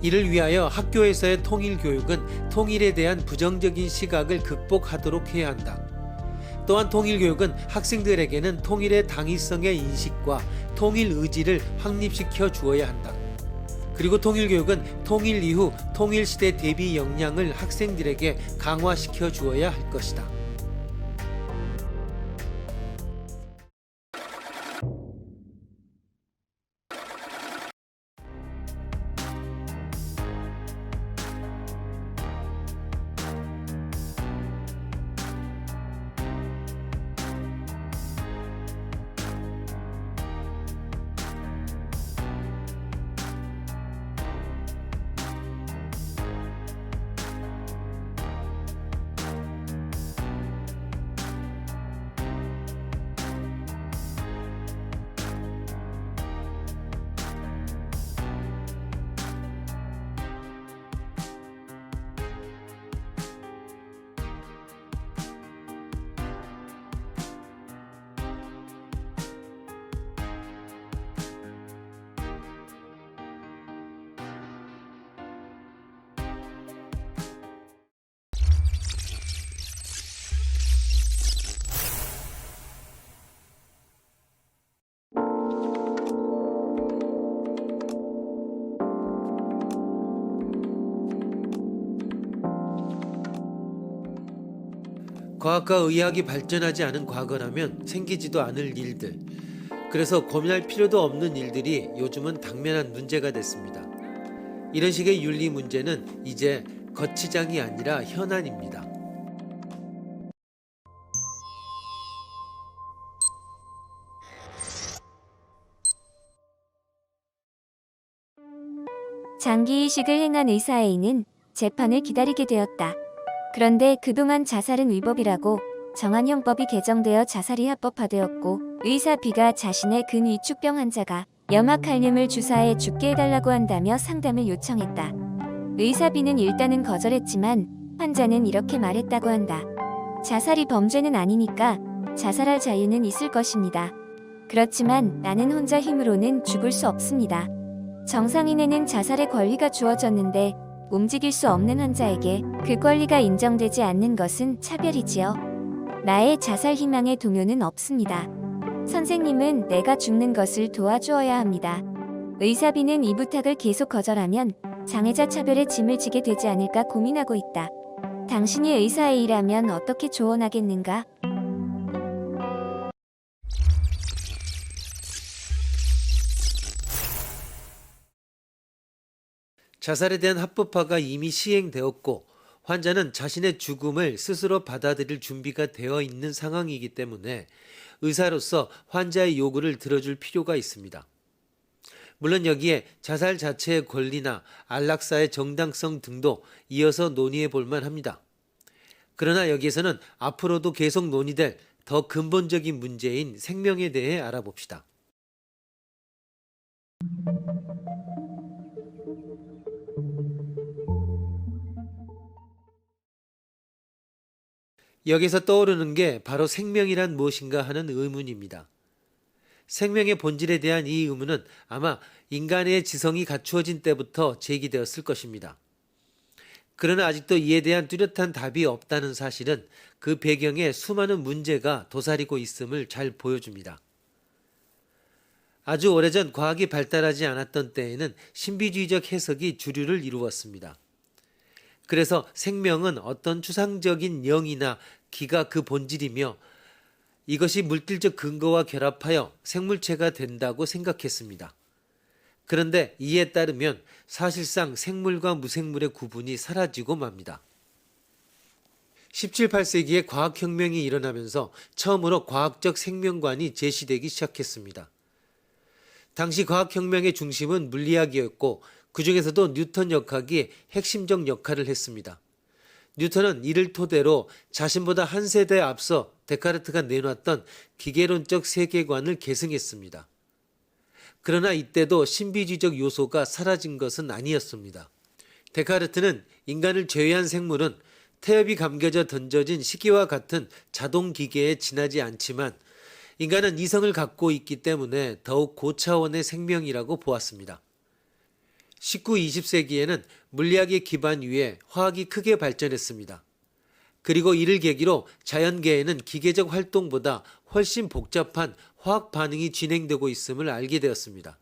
이를 위하여 학교에서의 통일교육은 통일에 대한 부정적인 시각을 극복하도록 해야 한다. 또한 통일교육은 학생들에게는 통일의 당위성의 인식과 통일 의지를 확립시켜 주어야 한다. 그리고 통일교육은 통일 이후 통일시대 대비 역량을 학생들에게 강화시켜 주어야 할 것이다. 과학과 의학이 발전하지 않은 과거라면 생기지도 않을 일들, 그래서 고민할 필요도 없는 일들이 요즘은 당면한 문제가 됐습니다. 이런 식의 윤리 문제는 이제 거치장이 아니라 현안입니다. 장기 이식을 행한 의사 A는 재판을 기다리게 되었다. 그런데 그동안 자살은 위법이라고 정한형법이 개정되어 자살이 합법화되었고, 의사 B가 자신의 근위축병 환자가 염화칼륨을 주사해 죽게 해달라고 한다며 상담을 요청했다. 의사 B는 일단은 거절했지만 환자는 이렇게 말했다고 한다. 자살이 범죄는 아니니까 자살할 자유는 있을 것입니다. 그렇지만 나는 혼자 힘으로는 죽을 수 없습니다. 정상인에는 자살의 권리가 주어졌는데 움직일 수 없는 환자에게 그 권리가 인정되지 않는 것은 차별이지요. 나의 자살 희망에 동요는 없습니다. 선생님은 내가 죽는 것을 도와주어야 합니다. 의사 B는 이 부탁을 계속 거절하면 장애자 차별의 짐을 지게 되지 않을까 고민하고 있다. 당신이 의사 A라면 어떻게 조언하겠는가? 자살에 대한 합법화가 이미 시행되었고 환자는 자신의 죽음을 스스로 받아들일 준비가 되어 있는 상황이기 때문에 의사로서 환자의 요구를 들어줄 필요가 있습니다. 물론 여기에 자살 자체의 권리나 안락사의 정당성 등도 이어서 논의해 볼 만합니다. 그러나 여기에서는 앞으로도 계속 논의될 더 근본적인 문제인 생명에 대해 알아봅시다. 여기서 떠오르는 게 바로 생명이란 무엇인가 하는 의문입니다. 생명의 본질에 대한 이 의문은 아마 인간의 지성이 갖추어진 때부터 제기되었을 것입니다. 그러나 아직도 이에 대한 뚜렷한 답이 없다는 사실은 그 배경에 수많은 문제가 도사리고 있음을 잘 보여줍니다. 아주 오래전 과학이 발달하지 않았던 때에는 신비주의적 해석이 주류를 이루었습니다. 그래서 생명은 어떤 추상적인 영이나 기가 그 본질이며 이것이 물질적 근거와 결합하여 생물체가 된다고 생각했습니다. 그런데 이에 따르면 사실상 생물과 무생물의 구분이 사라지고 맙니다. 17, 18세기에 과학혁명이 일어나면서 처음으로 과학적 생명관이 제시되기 시작했습니다. 당시 과학혁명의 중심은 물리학이었고 그 중에서도 뉴턴 역학이 핵심적 역할을 했습니다. 뉴턴은 이를 토대로 자신보다 한 세대 앞서 데카르트가 내놨던 기계론적 세계관을 계승했습니다. 그러나 이때도 신비주의적 요소가 사라진 것은 아니었습니다. 데카르트는 인간을 제외한 생물은 태엽이 감겨져 던져진 시계와 같은 자동 기계에 지나지 않지만 인간은 이성을 갖고 있기 때문에 더욱 고차원의 생명이라고 보았습니다. 19, 20세기에는 물리학의 기반 위에 화학이 크게 발전했습니다. 그리고 이를 계기로 자연계에는 기계적 활동보다 훨씬 복잡한 화학 반응이 진행되고 있음을 알게 되었습니다.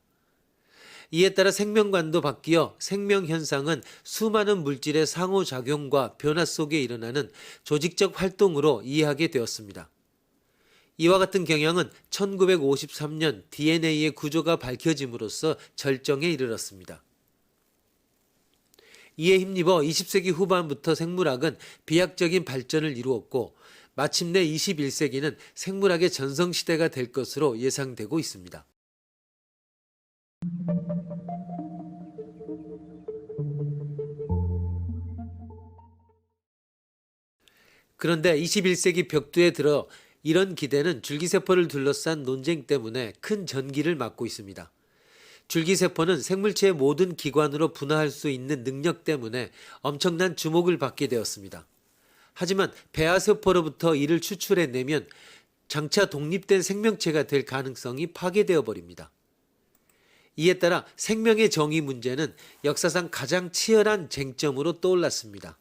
이에 따라 생명관도 바뀌어 생명현상은 수많은 물질의 상호작용과 변화 속에 일어나는 조직적 활동으로 이해하게 되었습니다. 이와 같은 경향은 1953년 DNA의 구조가 밝혀짐으로써 절정에 이르렀습니다. 이에 힘입어 20세기 후반부터 생물학은 비약적인 발전을 이루었고 마침내 21세기는 생물학의 전성시대가 될 것으로 예상되고 있습니다. 그런데 21세기 벽두에 들어 이런 기대는 줄기세포를 둘러싼 논쟁 때문에 큰 전기를 맞고 있습니다. 줄기세포는 생물체의 모든 기관으로 분화할 수 있는 능력 때문에 엄청난 주목을 받게 되었습니다. 하지만 배아세포로부터 이를 추출해내면 장차 독립된 생명체가 될 가능성이 파괴되어 버립니다. 이에 따라 생명의 정의 문제는 역사상 가장 치열한 쟁점으로 떠올랐습니다.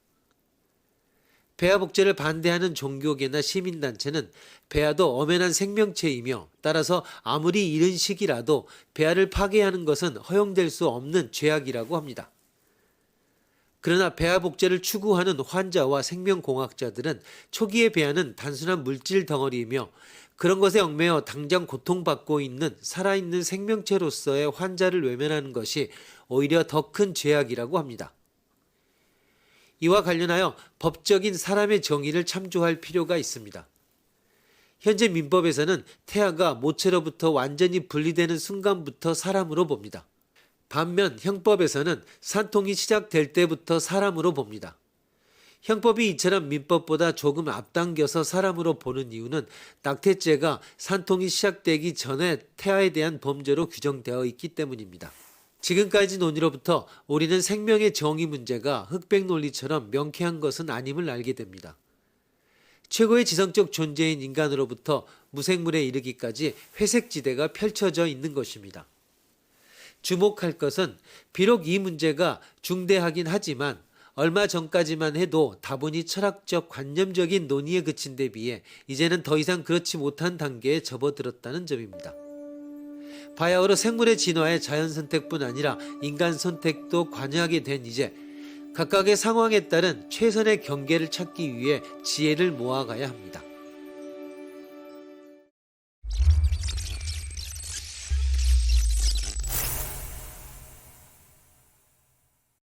배아 복제를 반대하는 종교계나 시민단체는 배아도 엄연한 생명체이며 따라서 아무리 이른 시기라도 배아를 파괴하는 것은 허용될 수 없는 죄악이라고 합니다. 그러나 배아 복제를 추구하는 환자와 생명공학자들은 초기의 배아는 단순한 물질 덩어리이며 그런 것에 얽매여 당장 고통받고 있는 살아있는 생명체로서의 환자를 외면하는 것이 오히려 더 큰 죄악이라고 합니다. 이와 관련하여 법적인 사람의 정의를 참조할 필요가 있습니다. 현재 민법에서는 태아가 모체로부터 완전히 분리되는 순간부터 사람으로 봅니다. 반면 형법에서는 산통이 시작될 때부터 사람으로 봅니다. 형법이 이처럼 민법보다 조금 앞당겨서 사람으로 보는 이유는 낙태죄가 산통이 시작되기 전에 태아에 대한 범죄로 규정되어 있기 때문입니다. 지금까지 논의로부터 우리는 생명의 정의 문제가 흑백 논리처럼 명쾌한 것은 아님을 알게 됩니다. 최고의 지성적 존재인 인간으로부터 무생물에 이르기까지 회색지대가 펼쳐져 있는 것입니다. 주목할 것은 비록 이 문제가 중대하긴 하지만 얼마 전까지만 해도 다분히 철학적 관념적인 논의에 그친 데 비해 이제는 더 이상 그렇지 못한 단계에 접어들었다는 점입니다. 바야흐로 생물의 진화에 자연 선택뿐 아니라 인간 선택도 관여하게 된 이제 각각의 상황에 따른 최선의 경계를 찾기 위해 지혜를 모아가야 합니다.